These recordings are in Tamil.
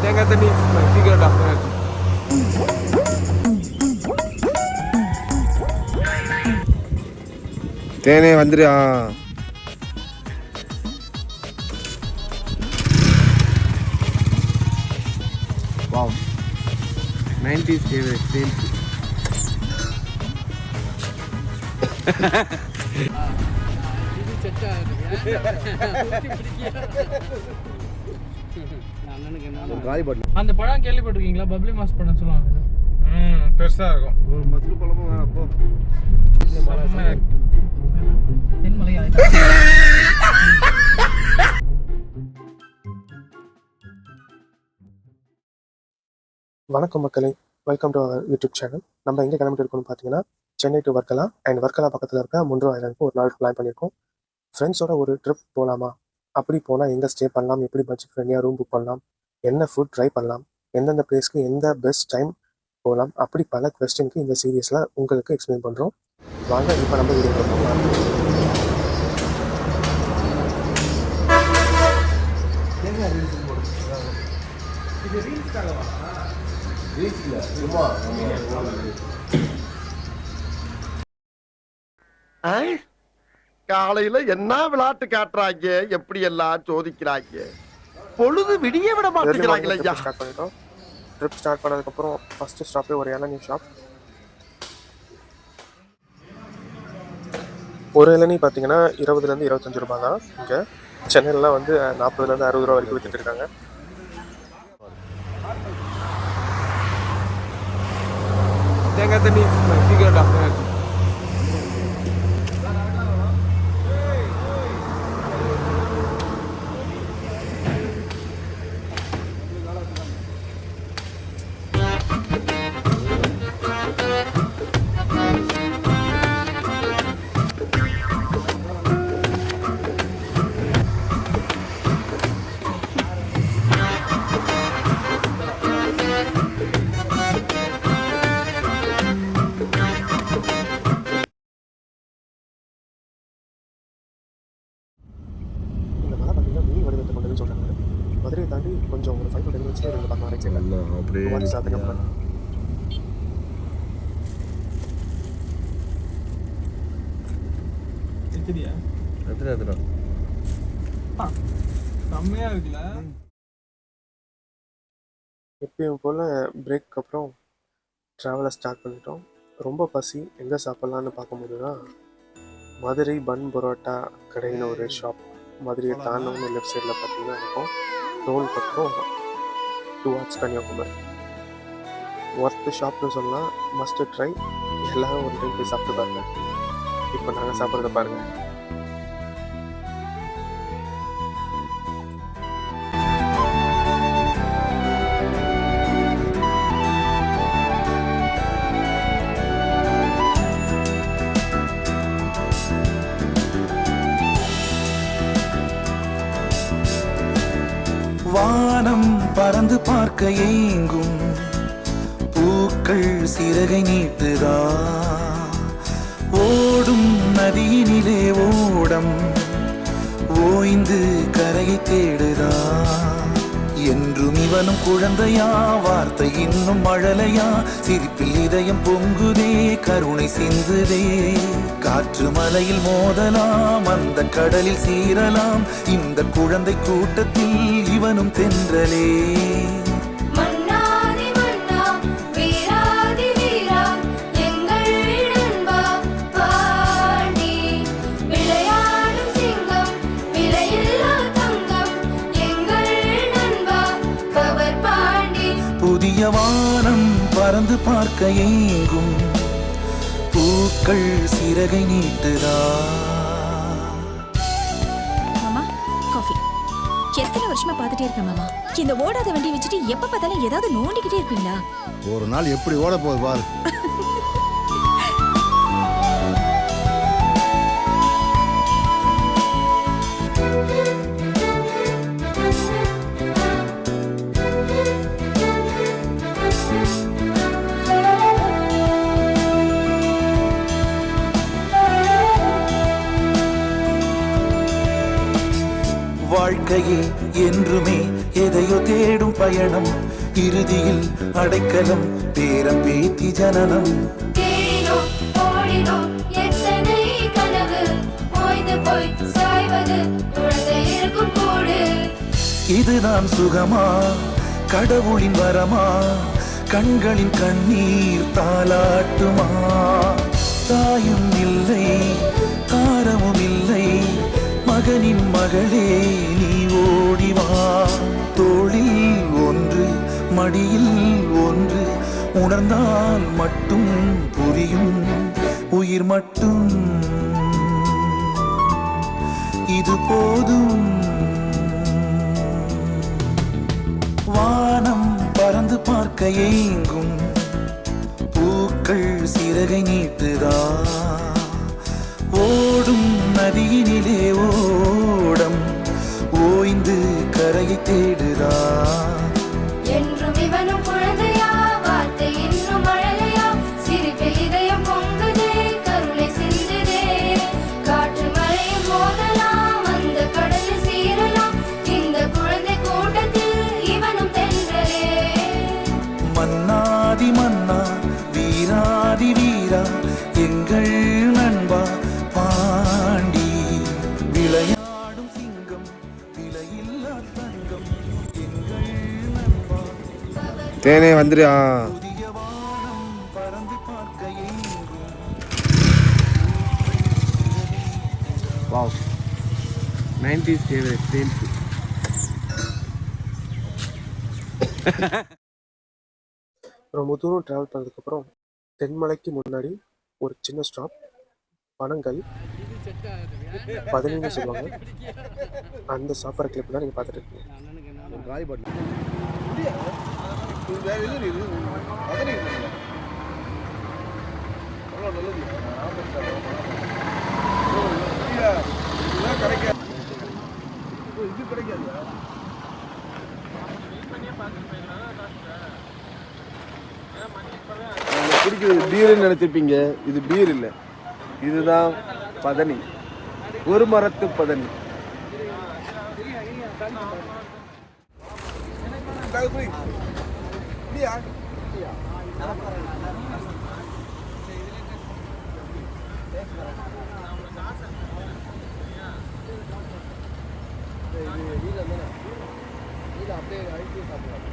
தேங்காய் தண்ணி சீக்கிரம் டாக்டர். தேனே வந்துரு. Wow 90s favorite sales. அந்த பழம் கேள்விப்பட்டிருக்கீங்களா? பப்ளி மாஸ் பழம் சொல்லுவாங்க. பெருசா இருக்கும். ஒரு மதுரை பழமும் வேணும். அப்போ வணக்கம் மக்களே, welcome to our YouTube channel. நம்ம எங்கே கிளம்பிட்டு இருக்கோம்னு பார்த்தீங்கன்னா, சென்னை டு வர்க்கலா அண்ட் வர்க்கலா பக்கத்தில் இருக்க முன்ரோ ஐலாண்டுக்கு ஒரு நாள் பிளான் பண்ணியிருக்கோம். ஃப்ரெண்ட்ஸோட ஒரு ட்ரிப் போகலாமா, அப்படி போனால் எங்கே ஸ்டே பண்ணலாம், எப்படி பட்ஜெட் ஃப்ரெண்ட்லியாக ரூம் புக் பண்ணலாம், என்ன ஃபுட் ட்ரை பண்ணலாம், எந்தெந்த பிளேஸ்க்கு எந்த பெஸ்ட் டைம் போகலாம், அப்படி பல கொஸ்டினுக்கு இந்த சீரீஸில் உங்களுக்கு எக்ஸ்பிளைன் பண்ணுறோம். வாங்க இப்போ நம்ம வீடியோ போகலாம். காலையில என்ன விளையாட்டு காட்டுறாங்க, எப்படி எல்லாம் சோதிக்கிறாங்க, பொழுது விடிய விட மாட்டேங்கிறாங்களே. ஸ்டார்ட் பண்ணிட்டோம். ட்ரிப் ஸ்டார்ட் பண்ணதுக்கப்புறம் ஃபஸ்ட்டு ஸ்டாப்பே ஒரு இளநீ ஷாப். ஒரு இளநீ பார்த்தீங்கன்னா 20 to 25 ரூபா தான். இங்கே சென்னையிலலாம் வந்து 40 to 60 ரூபா வரைக்கும் விற்றுட்டு இருக்காங்க. தேங்காய் தண்ணி சீக்கிரம் டாக்டர். மதுரையை தாண்டி கொஞ்சம் ஒரு 5 to 10 minutes பார்க்கலாம். ரைட் சைடில் செம்மையா இருக்குல்ல. எப்பயும் போல் பிரேக் அப்புறம் ட்ராவலை ஸ்டார்ட் பண்ணிட்டோம். ரொம்ப பசி, எங்கே சாப்பிட்லான்னு பார்க்கும்போது தான் மதுரை பன் பரோட்டா கடைன்னு ஒரு ஷாப். மதுரையை தாண்டவங்க லெஃப்ட் சைடில் பார்த்தீங்கன்னா இருக்கும். டோல் பக்கம் டுவார்ட்ஸ் கன்னியாகுமரி. ஒர்த்து ஷாப்னு சொல்லலாம், மஸ்ட் ட்ரை. எல்லாரும் ஒரு டைம் போய் சாப்பிட்டு பாருங்க. இப்போ நாங்கள் சாப்பிட்றத பாருங்கள். வானம் பறந்து பார்க்க ஏங்கும், பூக்கள் சிறகை நீட்டுதா, ஓடும் நதியினிலே ஓடம் ஓய்ந்து கரையை தேடுதா. என்றும் இவனும் குழந்தையா, வார்த்தை இன்னும் மழலையா, சிரிப்பில் இதயம் பொங்குதே, கருணை சிந்துதே. காற்று மலையில் மோதலாம், அந்த கடலில் சீரலாம், இந்த குழந்தை கூட்டத்தில் இவனும் தென்றலே. புதிய வானம் பறந்து பார்க்க ஏங்கும், பூக்கள் சிறகை நீட்டுதா. மாமா காஃபி. எத்தனை வருஷமா பார்த்துட்டே இருக்கேன் மாமா. இந்த ஓடாத வண்டி வச்சுட்டு எப்ப பார்த்தாலும் ஏதாவது நோண்டிக்கிட்டே இருப்பீங்களா? ஒரு நாள் எப்படி ஓட போகுது பாரு. வாழ்க்கையே என்றுமே எதை எதையோ தேடும் பயணம், இறுதியில் அடைக்கலம், பேரம் பேத்தி ஜனனம். தேடினோம் ஓடினோம் எத்தனை கனவு, ஓய்ந்து போய் சாய்வது குழந்தை இருக்கும் கூடு. இதுதான் சுகமா, கடவுளின் வரமா, கண்களின் கண்ணீர் தாலாட்டுமா? தாயும் இல்லை, தாரமும் இல்லை, மகனின் மகளே நீ ஓடிவா. தோளில் ஒன்று, மடியில் ஒன்று, உணர்ந்தால் மட்டும் புரியும் உயிர் மட்டும். இது போதும். வானம் பறந்து பார்க்க ஏங்கும், பூக்கள் சிறகை நீட்டுதா. ஓடும் நதியினிலே ஓடம், ஓய்ந்து கரையை தேடுதா. என்றும் இவனும் குழந்தையா, வார்த்தை இன்னும் அழலையா, சிரிப்பு இதயம் பொங்குதே, கருணை சிந்துதே. காற்று மழையும் மோதலாம், அந்த கடலில் சீரலாம், இந்த குழந்தை கூட்டத்தில் இவனும் தென்றலே. மன்னாதி மன்னா, வீராதி வீரா, எங்கள் நண்பா பாண்டி. விளையாடும் சிங்கம், விலையில்லா தங்கம், எங்கள் நண்பா. தேனே வந்துரு. புதிய வானம் பறந்து பார்க்க எங்கும். வாவ் 90s ஃபேவரட் தேன்ஸ். ரொம்ப தூரம் ட்ராவல் பண்ணதுக்கப்புறம் தென்மலைக்கு முன்னாடி ஒரு சின்ன ஸ்டாப், பனங்கல் 11 சொல்லுவாங்க. அந்த சாப்பிட்ற கிளிப் தான் நீங்கள் பார்த்துட்டு இருக்கீங்க. காலி பாட்டில் இது வேற எது இது அதனே இது அவ்வளோ நல்லது. இதுதான் கிடைக்காது, இது கிடைக்காது. குடிக்கிறது பீருன்னு நினைச்சிருப்பீங்க, இது பீர் இல்லை, இதுதான் பதனி, ஒரு மரத்து பதனி. அப்படியே அழிச்சு சாப்பிடலாம்.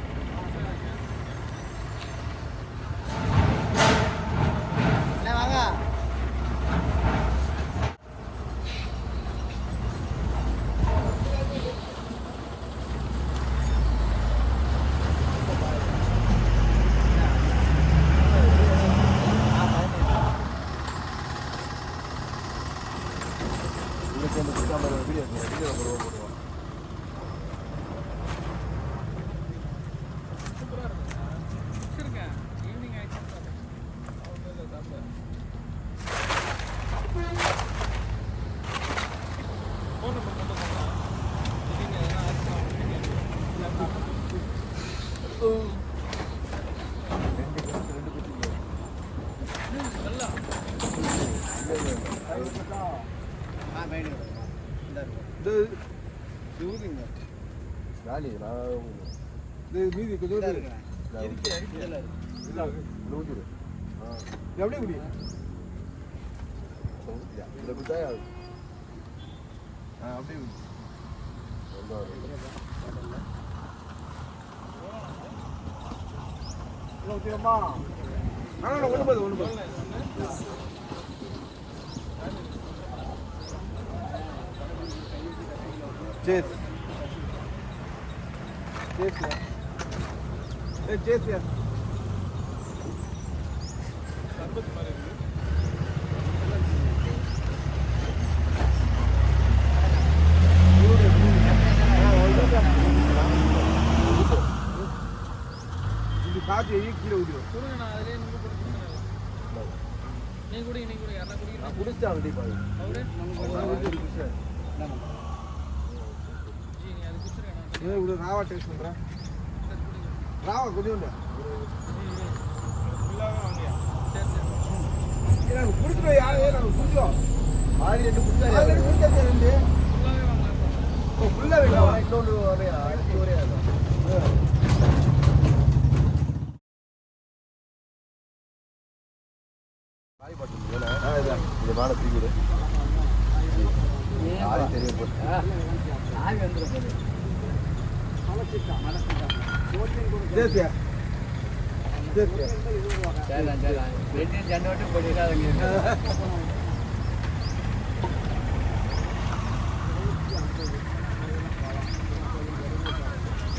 மீதி கொஞ்சம் எப்படி முடியும் அப்படியே ஊற்றியம்மா. ஒன்று போது ஒன்று போது. Cheers. Cheers, yeah. Hey, cheers, yeah. இது காத்து கீழே ஊற்றிடும். கொடுங்க, நான் அதிலே நீங்கள் கொடுத்து நீ கூட யாரா குடிக்கிறா? நான் குடிச்சா கண்டிப்பா அவரு இவ்வளோ ராவா டேஸ்ட் பண்ணுறேன். ராவா கொஞ்சம் உண்டு குடிச்சிடும். யாரே நாங்கள் குடிச்சோம். ஆறு எட்டு குடிச்சா ரெண்டு ஃபுல்லாக வேணும். இன்னொன்று ஒரே ஒரே கொஞ்சம் மேலே தூக்கிடு. யாரும் தெரிய போகுது. ஜேசியா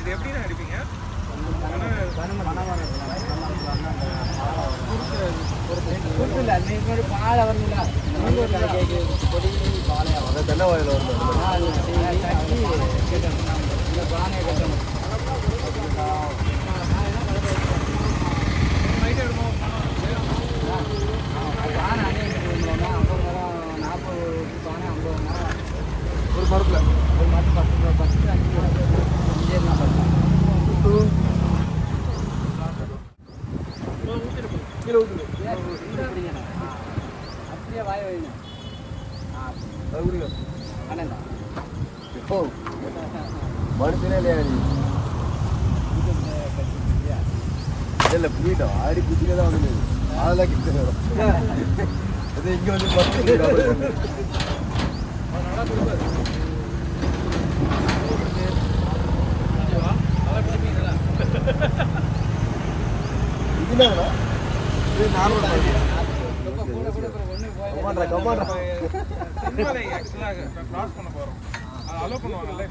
இது எப்படி அடிப்பீங்க? தென்னை வாயில் வரணும். ஒரு மரத்தில் கீழே ஊற்றுங்க. அப்படியே வாய வைங்க. அது குடிங்க. இப்போ மனுஷனே இல்லையா நீ? இல்லை புரியிட்டோம். ஆடி குச்சிலே தான் வந்து அதெல்லாம் கிட்ட வரும். அது இங்கே வந்து இதுனாங்களா? இது நார்மல் கமாண்டா ஆக்சுவலாக கிராஸ் பண்ண போகிறோம். அது அலோ பண்ணுவாங்கல்ல?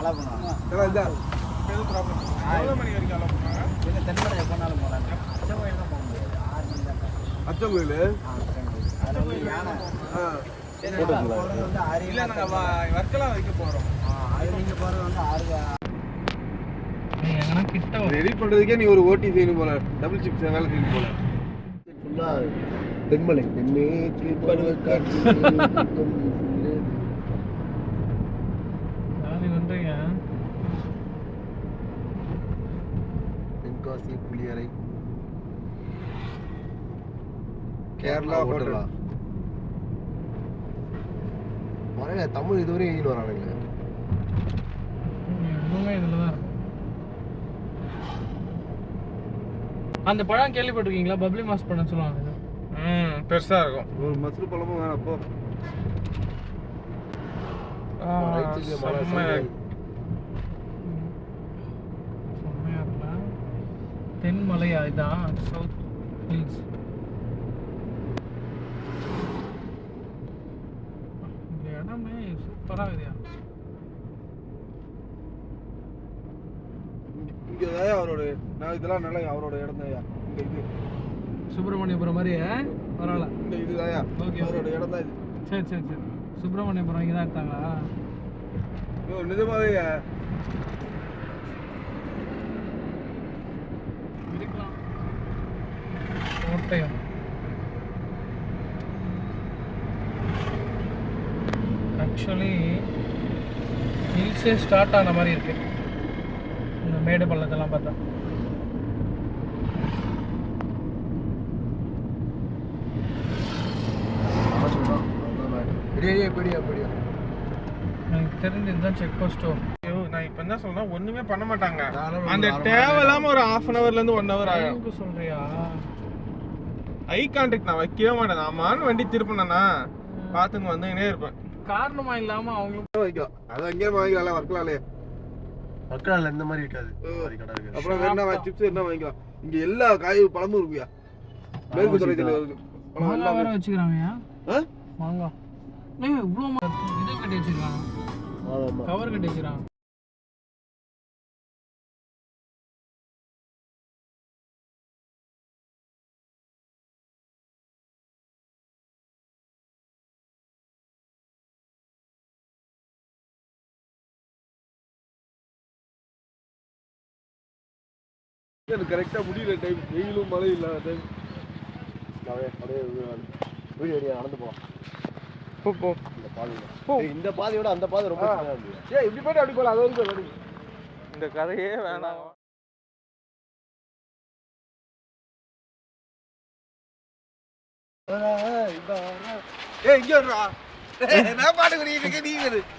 அலோ பண்ணுவாங்க. எதுவும் ப்ராப்ளம் எவ்வளோ மணி வரைக்கும் அலோ பண்ணுவாங்க? இல்லை தென்மலை எப்போனாலும் போகலாம். அச்ச கோயில் தான் போக முடியாது. 6 மணி தான். அச்சன் கோயில் அதில் வந்து யானை வந்து 6 இல்லை நாங்கள் வர்க்கெல்லாம் வைக்க போகிறோம். அது நீங்கள் போகிறது வந்து 6 எங்கன்னா கிட்ட ரெடி பண்ணுறதுக்கே நீ ஒரு ஓட்டி செய்யணும் போல. டபுள் சிப்ஸ் வேலை செய்யணும் போல. ஃபுல்லாக தென்மலை தென்மேற்கு பருவக்காற்று பண்ணுறீங்க. தென்காசி புளியரை கேரளா ஹோட்டலா மறைய தமிழ் இதுவரையும் எழுதிட்டு வரானுங்க. இன்னுமே இதில் தான் இருக்கும். அந்த பழம் கேள்விப்பட்டிருக்கீங்களா? பப்ளி மாஸ் பழம் சொல்லுவாங்க. பெருசாக இருக்கும். ஒரு மசூர் பழமும் வேணாம். அப்போ தென்மலையா? இதான் சவுத் ஹில்ஸ். இந்த இடமே சூப்பராக இருக்குயா. இங்கே அவரோட நான் இதெல்லாம் நல்லா அவரோட இடம் தான். இந்த இது சுப்பிரமணியபுரம் மாதிரியே பரவாயில்ல. இந்த இதுதாயா ஓகே அவரோட இடம் தான் இது. சரி சரி சரி. சுப்பிரமணியபுரம் இங்கே தான் எடுத்தாங்களா? ஐயோ நிஜமாவே இருக்கலாம். கோட்டயம் ஆக்சுவலி ஹில்ஸே ஸ்டார்ட் ஆன மாதிரி இருக்கு. இந்த மேடு பள்ளத்தெல்லாம் பார்த்தா எனக்கு தெரிஞ்சு இதுதான் செக் போஸ்ட்டோ. ஐயோ நான் இப்போ என்ன சொல்றேன், ஒண்ணுமே பண்ண மாட்டாங்க. அந்த தேவையில்லாம ஒரு 1/2 ஹவர்லேருந்து 1 ஹவர் ஆகும். சொல்றியா? ஐ கான்டாக்ட் நான் வைக்கவே மாட்டேன். ஆமான்னு வண்டி திருப்பினா பார்த்துங்க வந்துக்கினே இருப்பேன். காரணமா இல்லாம அவங்களும் வைக்கலாம். அது அங்கேயே வாங்கிக்கலாம். வர்க்கலாலே வர்க்கலால இந்த மாதிரி இருக்காது. அப்புறம் என்ன சிப்ஸ் என்ன வாங்கிக்கலாம். இங்க எல்லா காய் பழமும் இருக்குயா. மேற்கு தொடர்ச்சியில் மாங்காய் வேற வச்சுக்கிறாங்கயா. மாங்காய் இவ்வளோ இது கட்டி வச்சுக்கிறாங்க. கவர் கட்டி வச்சுக்கிறாங்க. எனக்கு கரெக்டாக முடியல டைம். வெயிலும் மழை இல்லாத டைம். அப்படியே வீடியோ நடந்து போவோம். போ இந்த பாதையில் இந்த பாதையோட அந்த பாதை ரொம்ப இப்படி போய்ட்டு அப்படி போகலாம். அது வந்து இந்த கதையே வேணாம்.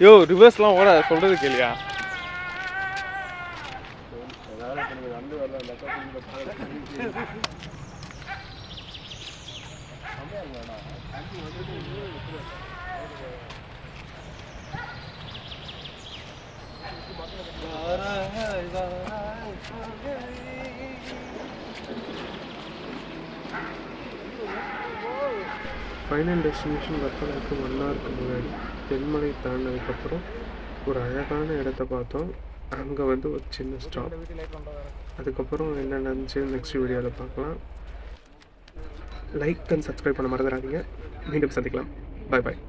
யோ ரிவர்ஸ்லாம் ஓட சொல்றது கேளியா? ஃபைனல் டெஸ்டினேஷன் வர்க்கலாவுக்கு 1 ஹவருக்கு முன்னாடி தென்மலை தாண்டினதுக்கப்புறம் ஒரு அழகான இடத்த பார்த்தோம். அங்கே வந்து ஒரு சின்ன ஸ்டாப். அதுக்கப்புறம் என்ன நடந்துச்சு நெக்ஸ்ட் வீடியோவில் பார்க்கலாம். லைக் அண்ட் சப்ஸ்கிரைப் பண்ண மறந்துடாதீங்க. மீண்டும் சந்திக்கலாம். பாய் பாய்.